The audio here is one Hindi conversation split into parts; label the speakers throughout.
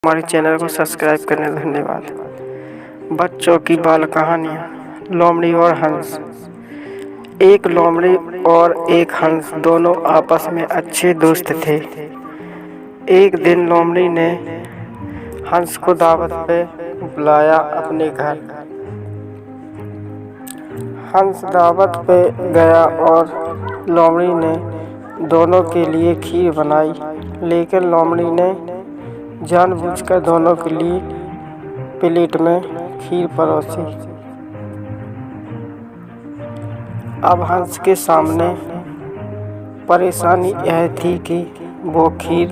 Speaker 1: हमारे चैनल को सब्सक्राइब करने धन्यवाद। बच्चों की बाल कहानियाँ। लोमड़ी और हंस। एक लोमड़ी और एक हंस दोनों आपस में अच्छे दोस्त थे। एक दिन लोमड़ी ने हंस को दावत पे बुलाया अपने घर। हंस दावत पे गया और लोमड़ी ने दोनों के लिए खीर बनाई, लेकिन लोमड़ी ने जानबूझकर दोनों के लिए प्लेट में खीर परोसी। अब हंस के सामने परेशानी यह थी कि वो खीर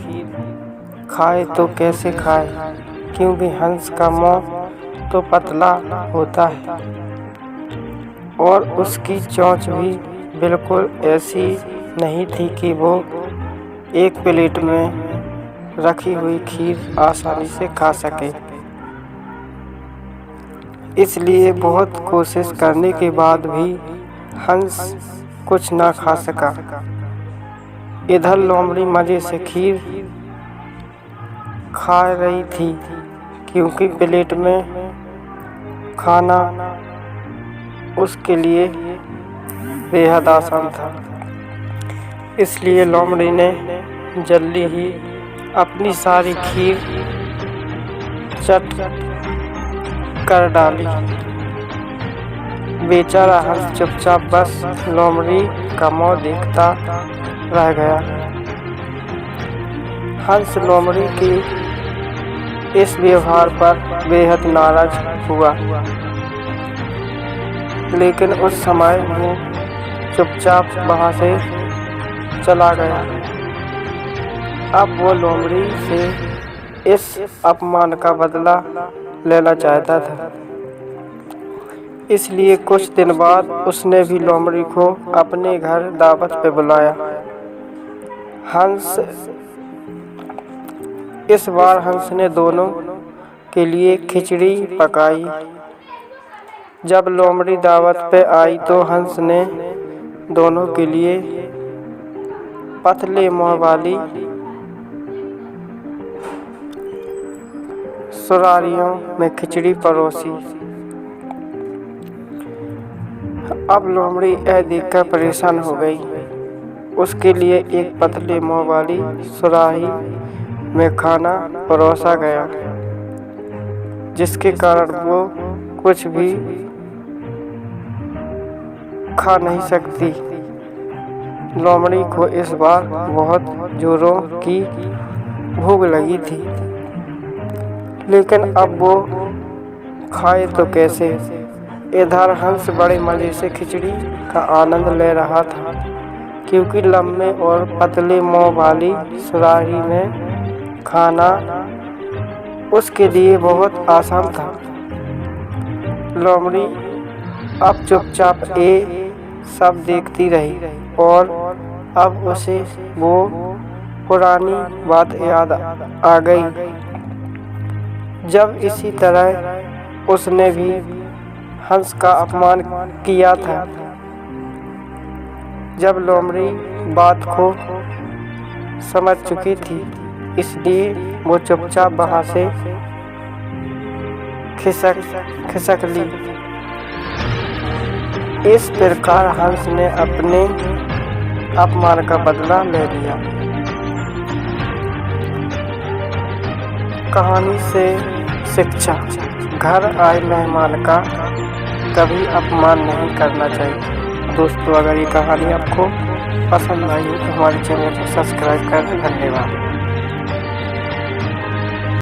Speaker 1: खाए तो कैसे खाए, क्योंकि हंस का मुंह तो पतला होता है और उसकी चोंच भी बिल्कुल ऐसी नहीं थी कि वो एक प्लेट में रखी हुई खीर आसानी से खा सके। इसलिए बहुत कोशिश करने के बाद भी हंस कुछ ना खा सका। इधर लोमड़ी मज़े से खीर खा रही थी, क्योंकि प्लेट में खाना उसके लिए बेहद आसान था। इसलिए लोमड़ी ने जल्दी ही अपनी सारी खीर चट कर डाली। बेचारा हंस चुपचाप बस लोमड़ी का मुंह देखता रह गया। हंस लोमड़ी के इस व्यवहार पर बेहद नाराज हुआ, लेकिन उस समय वो चुपचाप वहाँ से चला गया। अब वो लोमड़ी से इस अपमान का बदला लेना चाहता था। इसलिए कुछ दिन बाद उसने भी लोमड़ी को अपने घर दावत पे बुलाया। इस बार हंस ने दोनों के लिए खिचड़ी पकाई। जब लोमड़ी दावत पे आई तो हंस ने दोनों के लिए पतले मुंह वाली सुरारियों में खिचड़ी परोसी। अब लोमड़ी यह देखकर परेशान हो गई। उसके लिए एक पतले मुंह वाली सुराही में खाना परोसा गया, जिसके कारण वो कुछ भी खा नहीं सकती। लोमड़ी को इस बार बहुत जोरों की भूख लगी थी, लेकिन अब वो खाए तो कैसे। इधर हंस बड़े मज़े से खिचड़ी का आनंद ले रहा था, क्योंकि लंबे और पतले मुंह वाली सुराही में खाना उसके लिए बहुत आसान था। लोमड़ी अब चुपचाप सब देखती रही और अब उसे वो पुरानी बात याद आ गई, जब इसी तरह उसने भी हंस का अपमान किया था। जब लोमड़ी बात को समझ चुकी थी, इसलिए वो चुपचाप वहाँ से खिसक ली। इस प्रकार हंस ने अपने अपमान का बदला ले लिया। कहानी से शिक्षा। घर आए मेहमान का कभी अपमान नहीं करना चाहिए। दोस्तों, अगर ये कहानी आपको पसंद आई हो तो हमारे चैनल को सब्सक्राइब करें। धन्यवाद।